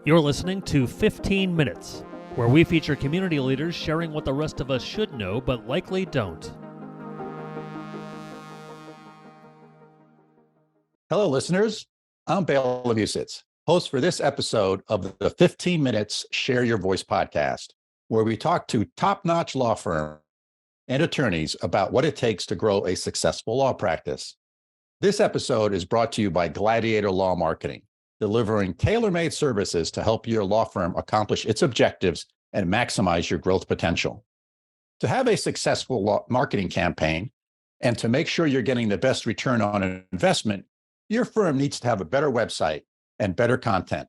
You're listening to 15 Minutes, where we feature community leaders sharing what the rest of us should know but likely don't. Hello, listeners. I'm Bale Lamusitz, host for this episode of the 15 Minutes Share Your Voice podcast, where we talk to top-notch law firms and attorneys about what it takes to grow a successful law practice. This episode is brought to you by Gladiator Law Marketing, delivering tailor-made services to help your law firm accomplish its objectives and maximize your growth potential. To have a successful law marketing campaign and to make sure you're getting the best return on an investment, your firm needs to have a better website and better content.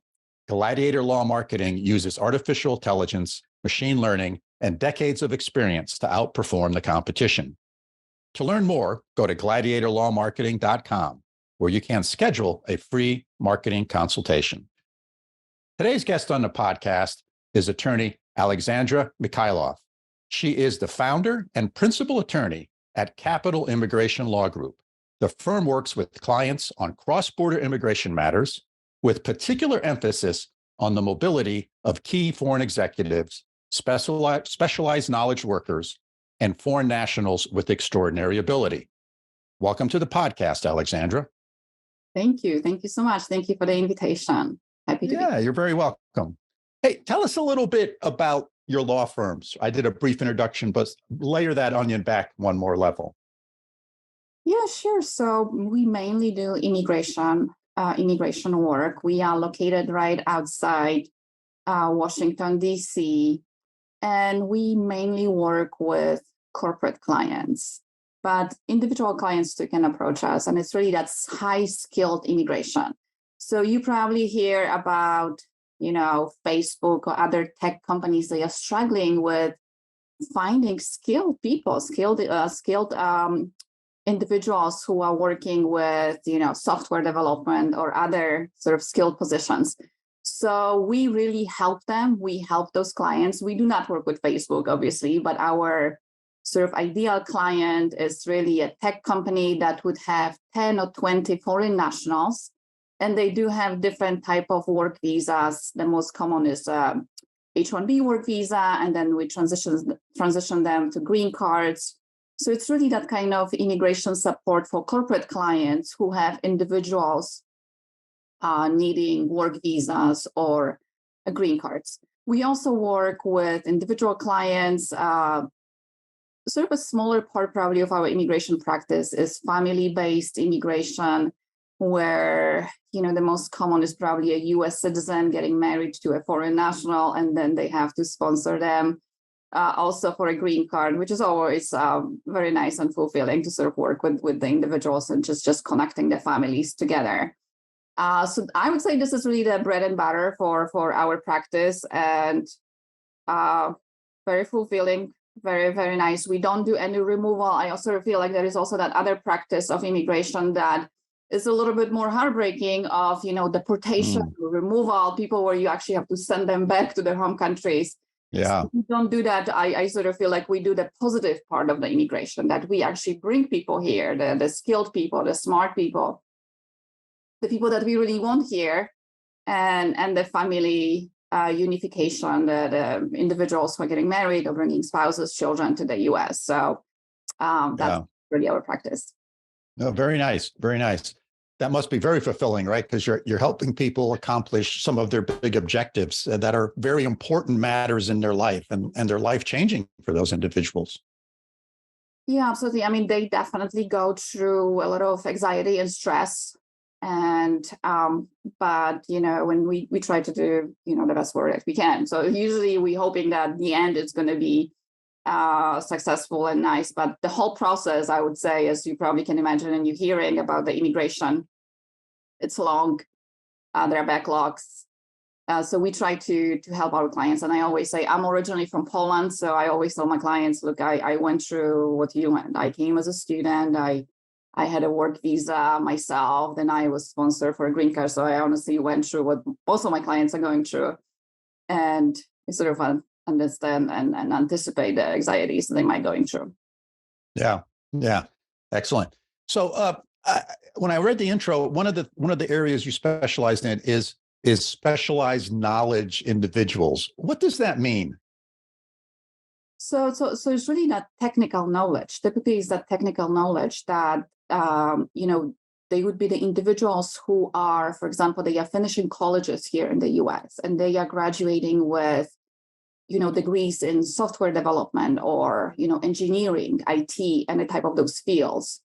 Gladiator Law Marketing uses artificial intelligence, machine learning, and decades of experience to outperform the competition. To learn more, go to gladiatorlawmarketing.com, where you can schedule a free marketing consultation. Today's guest on the podcast is attorney Alexandra Michailov. She is the founder and principal attorney at Capital Immigration Law Group. The firm works with clients on cross-border immigration matters, with particular emphasis on the mobility of key foreign executives, specialized knowledge workers, and foreign nationals with extraordinary ability. Welcome to the podcast, Alexandra. Thank you. Thank you so much. Thank you for the invitation. Happy to be here. You're very welcome. Hey, tell us a little bit about your law firms. I did a brief introduction, but layer that onion back one more level. Yeah, sure. So we mainly do immigration work. We are located right outside Washington, D.C., and we mainly work with corporate clients. But individual clients too can approach us, and it's really that's high-skilled immigration. So you probably hear about, Facebook or other tech companies. They are struggling with finding skilled people, skilled individuals who are working with, software development or other sort of skilled positions. So we really help them. We help those clients. We do not work with Facebook, obviously, but our sort of ideal client is really a tech company that would have 10 or 20 foreign nationals. And they do have different type of work visas. The most common is H-1B work visa, and then we transition them to green cards. So it's really that kind of immigration support for corporate clients who have individuals needing work visas or green cards. We also work with individual clients. Sort of a smaller part probably of our immigration practice is family-based immigration, where the most common is probably a U.S. citizen getting married to a foreign national, and then they have to sponsor them also for a green card, which is always very nice and fulfilling to sort of work with the individuals and just connecting the families together. So I would say this is really the bread and butter for our practice, and very fulfilling, very, very nice. We don't do any removal. I also feel like there is also that other practice of immigration that is a little bit more heartbreaking of, deportation, removal, people where you actually have to send them back to their home countries. Yeah. So we don't do that. I sort of feel like we do the positive part of the immigration, that we actually bring people here, the skilled people, the smart people, the people that we really want here, and the family unification, the individuals who are getting married or bringing spouses, children to the U.S. So that's really our practice. No, very nice. Very nice. That must be very fulfilling, right? Because you're helping people accomplish some of their big objectives that are very important matters in their life, and they're life-changing for those individuals. Yeah, absolutely. I mean, they definitely go through a lot of anxiety and stress. And but when we try to do the best work that we can. So usually we're hoping that the end is going to be successful and nice. But the whole process, I would say, as you probably can imagine, and you're hearing about the immigration, it's long. There are backlogs. So we try to help our clients. And I always say, I'm originally from Poland. So I always tell my clients, look, I went through what you went. I came as a student. I had a work visa myself. Then I was sponsored for a green card. So I honestly went through what most of my clients are going through. And it's sort of understand and anticipate the anxieties they might going through. Yeah. Excellent. So when I read the intro, one of the areas you specialized in is is specialized knowledge individuals. What does that mean? So it's really not technical knowledge. Typically, it's that technical knowledge that they would be the individuals who are, for example, they are finishing colleges here in the U.S. and they are graduating with, degrees in software development or engineering, IT, any type of those fields,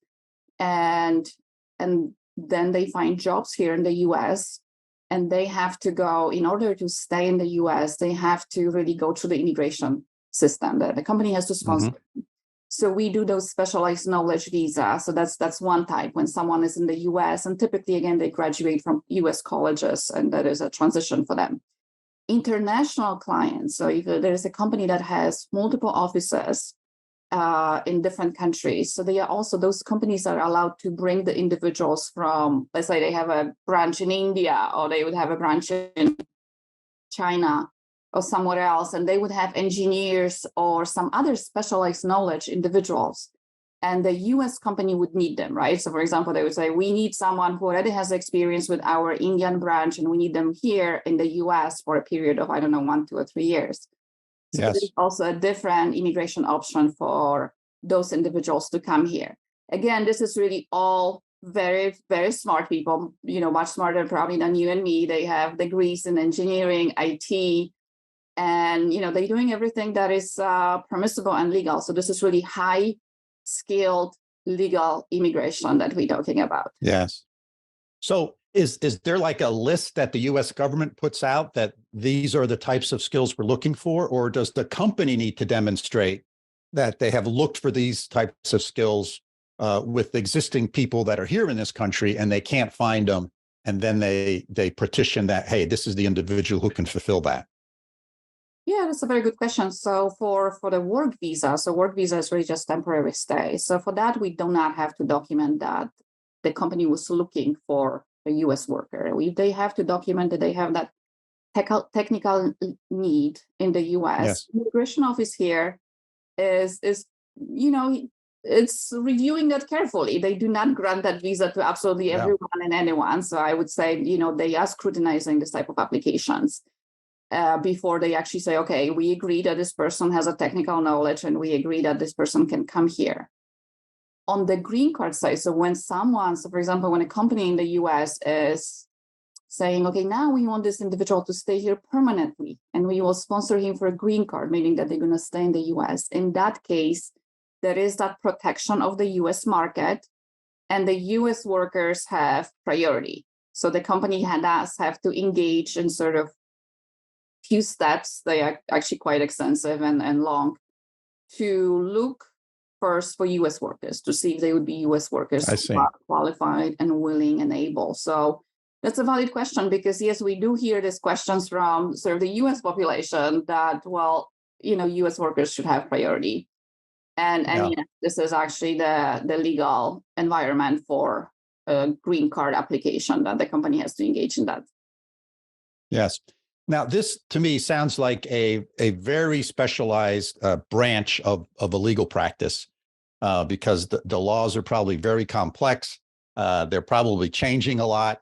and then they find jobs here in the U.S. and they have to go, in order to stay in the U.S., they have to really go through the immigration system that the company has to sponsor. Mm-hmm. So we do those specialized knowledge visas. So that's one type when someone is in the US, and typically, again, they graduate from US colleges, and that is a transition for them. International clients. So if there's a company that has multiple offices in different countries, so they are also, those companies are allowed to bring the individuals from, let's say they have a branch in India, or they would have a branch in China or somewhere else, and they would have engineers or some other specialized knowledge individuals, and the US company would need them, right? So for example, they would say, we need someone who already has experience with our Indian branch, and we need them here in the US for a period of, 1, 2, or 3 years. So Yes. there's also a different immigration option for those individuals to come here. Again, this is really all very, very smart people, much smarter probably than you and me. They have degrees in engineering, IT, and they're doing everything that is permissible and legal. So this is really high skilled legal immigration that we're talking about. Yes. So is there like a list that the US government puts out that these are the types of skills we're looking for, or does the company need to demonstrate that they have looked for these types of skills with existing people that are here in this country and they can't find them, and then they petition that, hey, this is the individual who can fulfill that? Yeah, that's a very good question. So for the work visa, so work visa is really just temporary stay. So for that, we do not have to document that the company was looking for a US worker. They have to document that they have that technical need in the US. Yes. The immigration office here is it's reviewing that carefully. They do not grant that visa to absolutely everyone and anyone. So I would say, they are scrutinizing this type of applications before they actually say, okay, we agree that this person has a technical knowledge and we agree that this person can come here. On the green card side, so when someone, so for example, when a company in the US is saying, okay, now we want this individual to stay here permanently and we will sponsor him for a green card, meaning that they're going to stay in the US. In that case, there is that protection of the US market, and the US workers have priority. So the company does have to engage in sort of few steps. They are actually quite extensive and long, to look first for US workers to see if they would be US workers who are qualified and willing and able. So that's a valid question, because yes, we do hear these questions from sort of the US population that, well, US workers should have priority. And yes, this is actually the legal environment for a green card application, that the company has to engage in that. Yes. Now, this to me sounds like a very specialized branch of a legal practice, because the laws are probably very complex. They're probably changing a lot.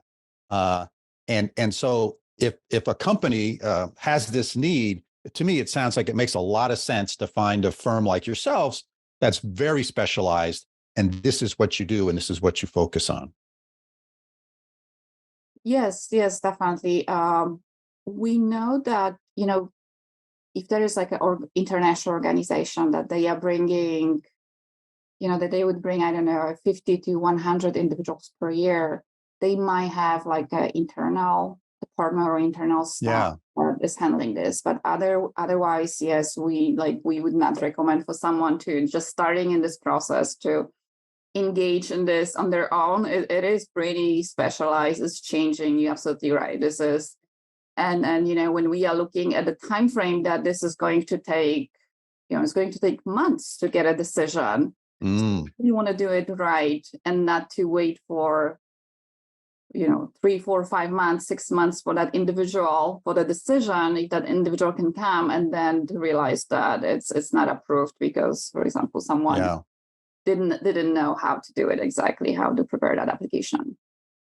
And so if a company has this need, to me, it sounds like it makes a lot of sense to find a firm like yourselves that's very specialized, and this is what you do and this is what you focus on. Yes, definitely. We know that, if there is like an international organization that they are bringing, that they would bring, 50 to 100 individuals per year, they might have like an internal department or internal staff that is handling this. But otherwise, yes, we would not recommend for someone to just starting in this process to engage in this on their own. It is pretty specialized. It's changing. You're absolutely right. This is, and when we are looking at the time frame that this is going to take, it's going to take months to get a decision. So you want to do it right and not to wait for 3, 4, 5 months, 6 months for that individual, for the decision, if that individual can come, and then to realize that it's not approved because, for example, someone didn't know how to do it exactly, how to prepare that application.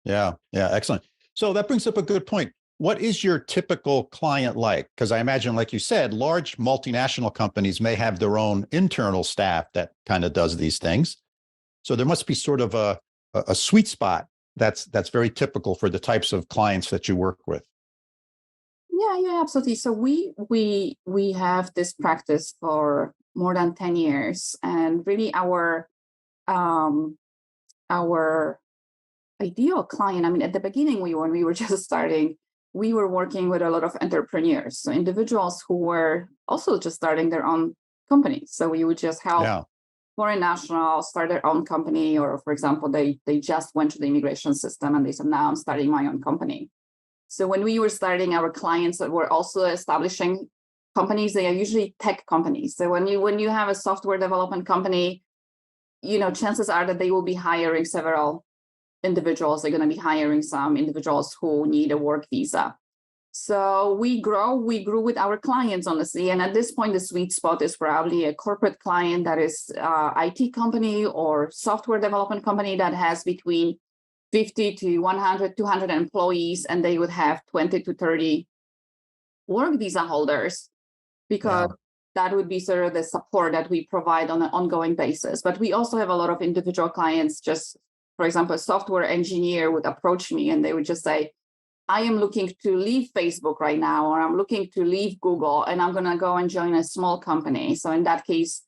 Yeah, excellent. So that brings up a good point. what is your typical client like? Because I imagine, like you said, large multinational companies may have their own internal staff that kind of does these things. So there must be sort of a sweet spot that's very typical for the types of clients that you work with. Yeah, absolutely. So we have this practice for more than 10 years, and really our ideal client, I mean, at the beginning, when we were just starting, we were working with a lot of entrepreneurs, so individuals who were also just starting their own companies. So we would just help Yeah. foreign nationals start their own company, or for example, they just went to the immigration system and they said, now I'm starting my own company. So when we were starting, our clients that were also establishing companies, they are usually tech companies. So when you have a software development company, chances are that they will be hiring several individuals. They're going to be hiring some individuals who need a work visa. So we grew with our clients, honestly. And at this point, the sweet spot is probably a corporate client that is IT company or software development company that has between 50 to 100, 200 employees, and they would have 20 to 30 work visa holders, because that would be sort of the support that we provide on an ongoing basis. But we also have a lot of individual clients. Just, for example, a software engineer would approach me and they would just say, I am looking to leave Facebook right now, or I'm looking to leave Google, and I'm going to go and join a small company. So in that case,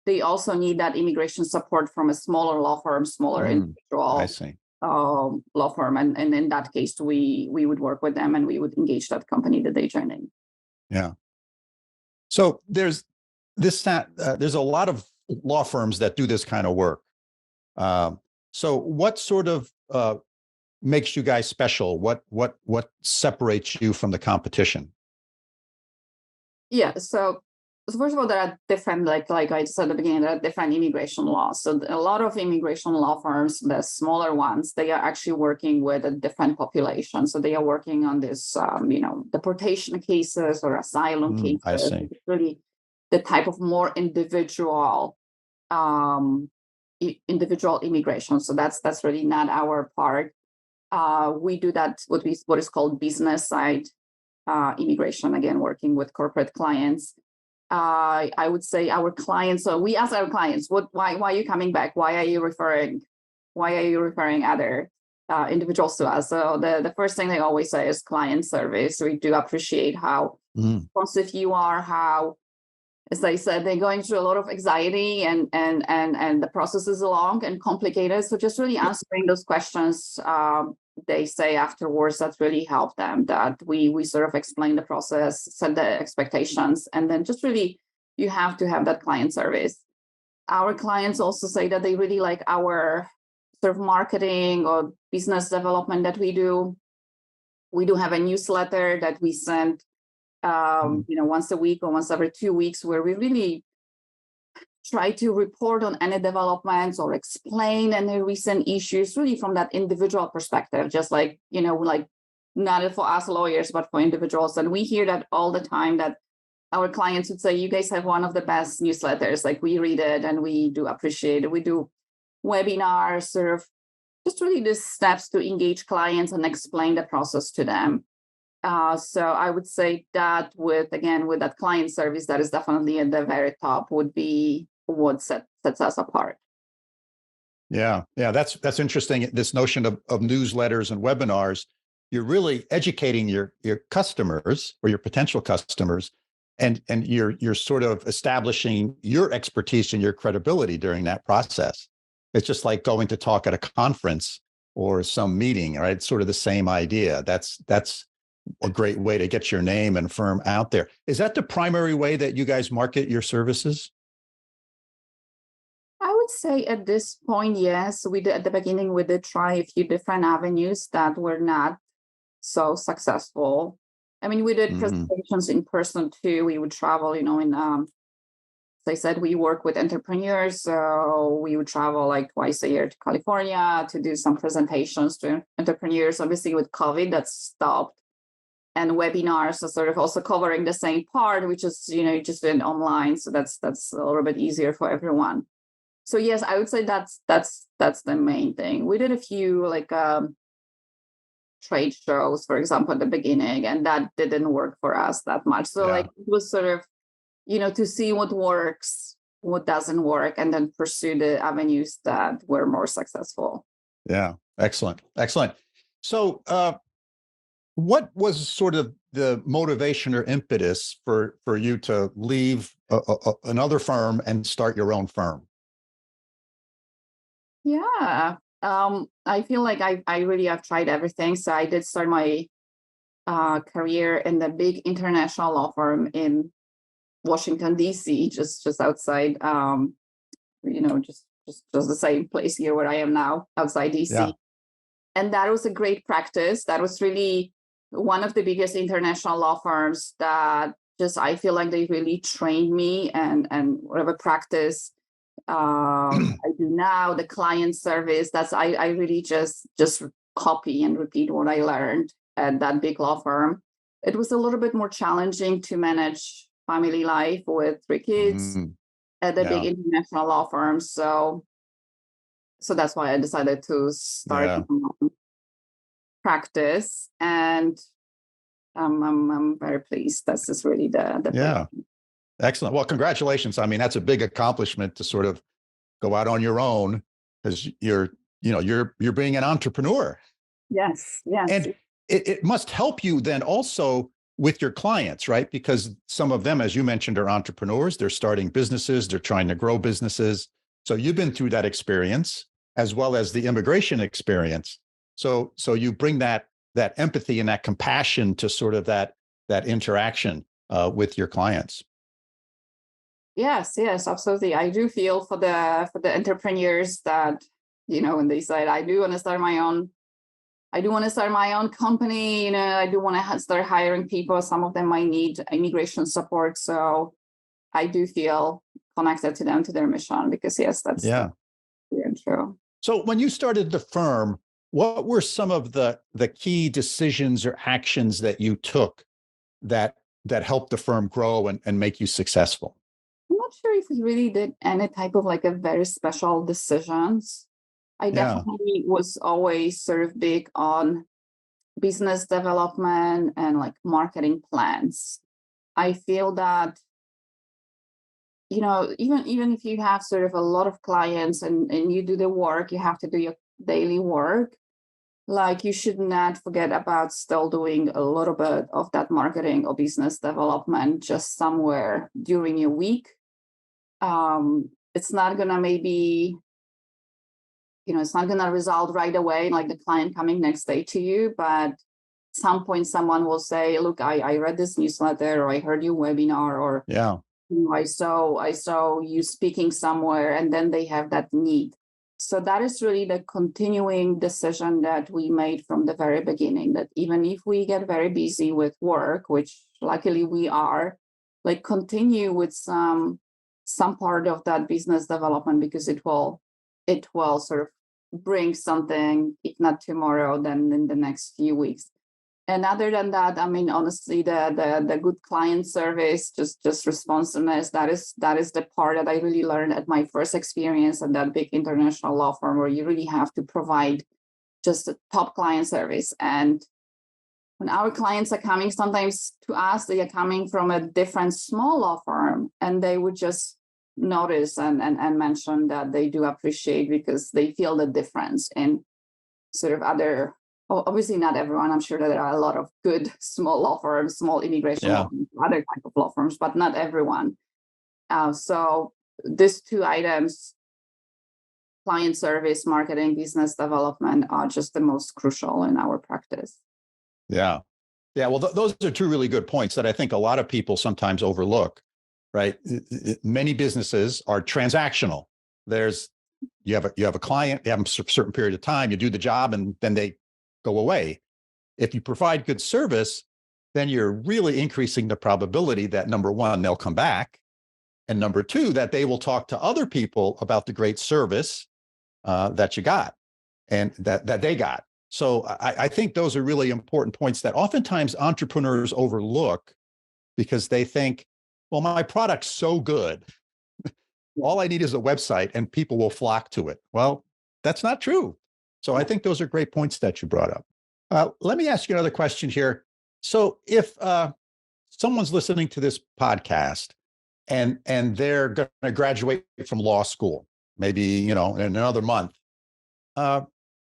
they also need that immigration support from a smaller law firm, smaller individual. I see. Law firm, and in that case, we would work with them and we would engage that company that they join in. Yeah. So there's there's a lot of law firms that do this kind of work. So what sort of makes you guys special? What separates you from the competition? Yeah. So first of all, there are different, like I said at the beginning, there are different immigration laws. So a lot of immigration law firms, the smaller ones, they are actually working with a different population. So they are working on this, deportation cases or asylum cases. I see. It's really the type of more individual immigration. So that's really not our part. We do that what is called business side immigration, again working with corporate clients. I would say our clients. So we ask our clients, why are you coming back? Why are you referring other individuals to us? So the first thing they always say is client service. We do appreciate how responsive you are, how, as I said, they're going through a lot of anxiety and the process is long and complicated. So just really answering those questions, they say afterwards, that really helped them, that we sort of explain the process, set the expectations, and then just really, you have to have that client service. Our clients also say that they really like our sort of marketing or business development that we do. We do have a newsletter that we send once a week or once every 2 weeks, where we really try to report on any developments or explain any recent issues, really from that individual perspective, just like not for us lawyers, but for individuals. And we hear that all the time, that our clients would say, you guys have one of the best newsletters, like we read it and we do appreciate it. We do webinars, sort of just really the steps to engage clients and explain the process to them. So I would say that with that client service, that is definitely at the very top, would be what sets us apart. Yeah, that's interesting. This notion of newsletters and webinars, you're really educating your customers or your potential customers, and you're sort of establishing your expertise and your credibility during that process. It's just like going to talk at a conference or some meeting, right? It's sort of the same idea. That's a great way to get your name and firm out there. Is that the primary way that you guys market your services? I would say at this point, yes. We did at the beginning, we did try a few different avenues that were not so successful. I mean, we did presentations in person too. We would travel, as I said, we work with entrepreneurs. So we would travel like twice a year to California to do some presentations to entrepreneurs. Obviously with COVID, that stopped. And webinars are sort of also covering the same part, which is, just doing online. So that's a little bit easier for everyone. So yes, I would say that's the main thing. We did a few trade shows, for example, at the beginning, and that didn't work for us that much. So Yeah. like it was sort of, to see what works, what doesn't work, and then pursue the avenues that were more successful. Yeah. Excellent. Excellent. So, what was sort of the motivation or impetus for you to leave another firm and start your own firm? Yeah. I feel like I really have tried everything. So I did start my career in the big international law firm in Washington, D.C., just outside, just the same place here where I am now, outside D.C. Yeah. And that was a great practice. That was really one of the biggest international law firms that just, I feel like they really trained me, and whatever practice I do now, the client service, I really just copy and repeat what I learned at that big law firm. It was a little bit more challenging to manage family life with 3 kids Mhm. at the big Yeah. international law firm. So that's why I decided to start Yeah. my own practice, and I'm very pleased. This is really the Yeah. Excellent. Well, congratulations. I mean, that's a big accomplishment to sort of go out on your own, because you're being an entrepreneur. Yes, yes. And it must help you then also with your clients, right? Because some of them, as you mentioned, are entrepreneurs. They're starting businesses. They're trying to grow businesses. So you've been through that experience as well as the immigration experience. So you bring that empathy and that compassion to sort of that interaction with your clients. Yes, absolutely. I do feel for the entrepreneurs that, when they said, I do want to start my own company, I do want to start hiring people. Some of them might need immigration support. So I do feel connected to them, to their mission, because yes, that's Yeah. very true. So when you started the firm, what were some of the key decisions or actions that you took that helped the firm grow and make you successful? I'm not sure if we really did any type of like a very special decisions. I Yeah. definitely was always sort of big on business development and like marketing plans. I feel that, even if you have sort of a lot of clients, and you do the work, you have to do your daily work. Like, you should not forget about still doing a little bit of that marketing or business development just somewhere during your week. It's not gonna maybe, it's not gonna result right away, like the client coming next day to you, but at some point someone will say, look, I read this newsletter, or I heard your webinar, or Yeah. I saw you speaking somewhere, and then they have that need. So that is really the continuing decision that we made from the very beginning, that even if we get very busy with work, which luckily we are, like, continue with some part of that business development, because it will sort of bring something, if not tomorrow, then in the next few weeks. And other than that, I mean, honestly, the good client service, just responsiveness, that is the part that I really learned at my first experience at that big international law firm, where you really have to provide just a top client service. And when our clients are coming sometimes to us, they are coming from a different small law firm, and they would just notice and mention that they do appreciate, because they feel the difference in sort of other. Obviously, not everyone. I'm sure that there are a lot of good small law firms, small immigration law Yeah. firms, other type of law firms, but not everyone. So these two items, client service, marketing, business development, are just the most crucial in our practice. Yeah. Yeah. Well, those are two really good points that I think a lot of people sometimes overlook, right? Many businesses are transactional. You have a client, you have a certain period of time, you do the job, and then they go away. If you provide good service, then you're really increasing the probability that, number one, they'll come back, and number two, that they will talk to other people about the great service that you got and that they got. So I think those are really important points that oftentimes entrepreneurs overlook, because they think, well, my product's so good, all I need is a website and people will flock to it. Well, that's not true. So I think those are great points that you brought up. Let me ask you another question here. So if someone's listening to this podcast and they're going to graduate from law school, maybe, in another month, uh,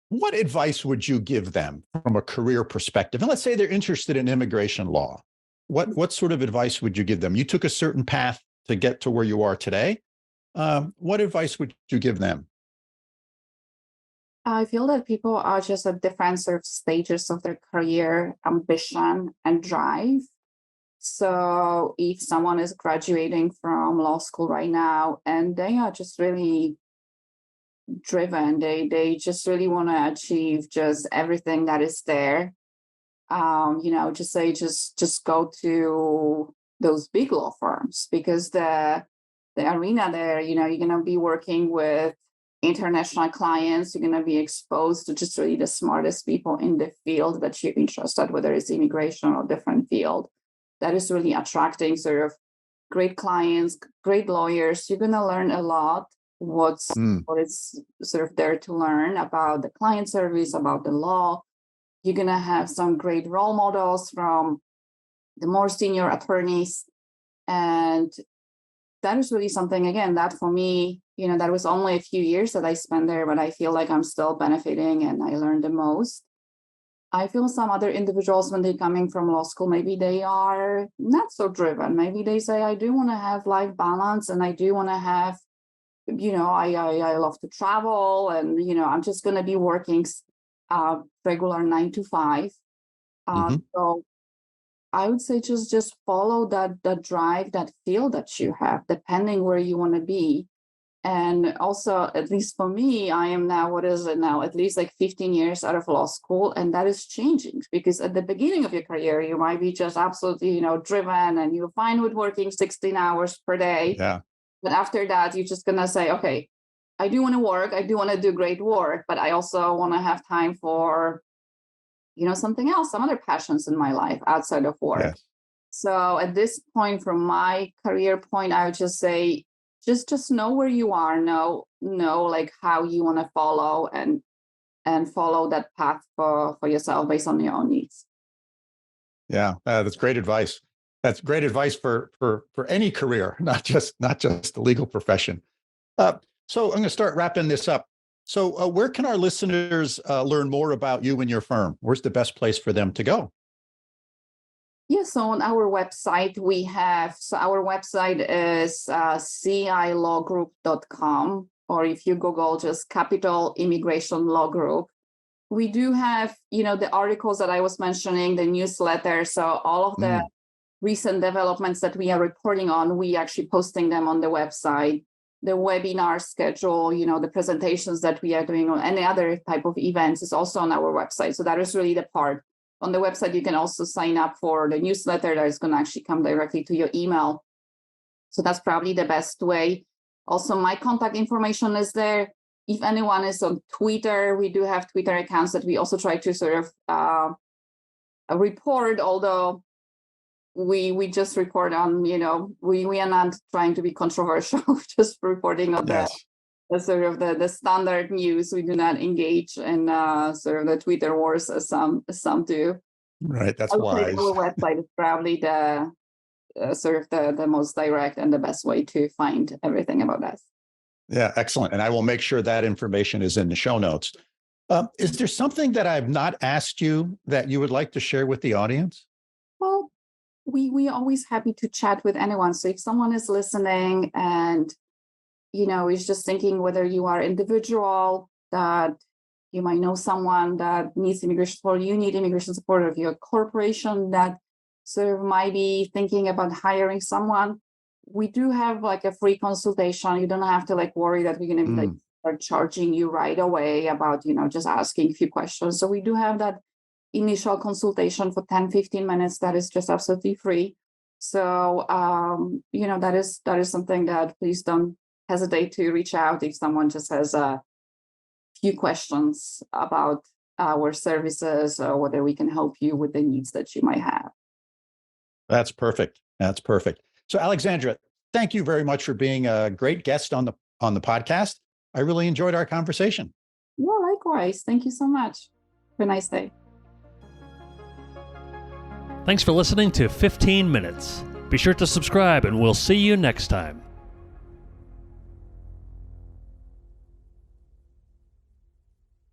what advice would you give them from a career perspective? And let's say they're interested in immigration law. What sort of advice would you give them? You took a certain path to get to where you are today. What advice would you give them? I feel that people are just at different sort of stages of their career ambition and drive. So if someone is graduating from law school right now and they are just really driven, they just really want to achieve just everything that is there. Just go to those big law firms because the arena there, you're gonna be working with international clients, you're gonna be exposed to just really the smartest people in the field that you're interested, whether it's immigration or different field. That is really attracting sort of great clients, great lawyers. You're gonna learn a lot. What is sort of there to learn about the client service, about the law. You're going to have some great role models from the more senior attorneys. And that is really something, again, that for me, that was only a few years that I spent there, but I feel like I'm still benefiting and I learned the most. I feel some other individuals, when they're coming from law school, maybe they are not so driven. Maybe they say, I do want to have life balance and I do want to have, I love to travel and, I'm just going to be working regular 9 to 5. So I would say just follow that drive, that feel that you have, depending where you want to be. And also, at least for me, I am now, what is it now? At least like 15 years out of law school. And that is changing because at the beginning of your career, you might be just absolutely, driven and you're fine with working 16 hours per day. Yeah. But after that, you're just going to say, okay, I do want to work. I do want to do great work, but I also want to have time for, something else, some other passions in my life outside of work. Yes. So at this point, from my career point, I would just say, just know where you are, know like how you want to follow and follow that path for yourself based on your own needs. Yeah, that's great advice. That's great advice for any career, not just the legal profession. So I'm going to start wrapping this up. So where can our listeners learn more about you and your firm? Where's the best place for them to go? Yeah, so on our website, our website is cilawgroup.com, or if you Google just Capital Immigration Law Group. We do have, the articles that I was mentioning, the newsletter. So all of the recent developments that we are reporting on, we actually posting them on the website. The webinar schedule, the presentations that we are doing on any other type of events is also on our website. So that is really the part. On the website, you can also sign up for the newsletter that is going to actually come directly to your email. So that's probably the best way. Also, my contact information is there. If anyone is on Twitter, we do have Twitter accounts that we also try to sort of report, although we just report on, we are not trying to be controversial, just reporting on the sort of the standard news. We do not engage in sort of the Twitter wars as some do. Right, that's wise. Our website is probably the sort of the most direct and the best way to find everything about us. Yeah, excellent. And I will make sure that information is in the show notes. Is there something that I've not asked you that you would like to share with the audience? Well, we are always happy to chat with anyone. So if someone is listening and is just thinking whether you are individual, that you might know someone that needs immigration support, you need immigration support, or if you're a corporation that sort of might be thinking about hiring someone, we do have like a free consultation. You don't have to like worry that we're going to be start charging you right away about, just asking a few questions. So we do have that initial consultation for 10-15 minutes that is just absolutely free. So that is something that please don't hesitate to reach out if someone just has a few questions about our services or whether we can help you with the needs that you might have. That's perfect. That's perfect. So Alexandra, thank you very much for being a great guest on the podcast. I really enjoyed our conversation. Yeah, likewise. Thank you so much. Have a nice day. Thanks for listening to 15 Minutes. Be sure to subscribe, and we'll see you next time.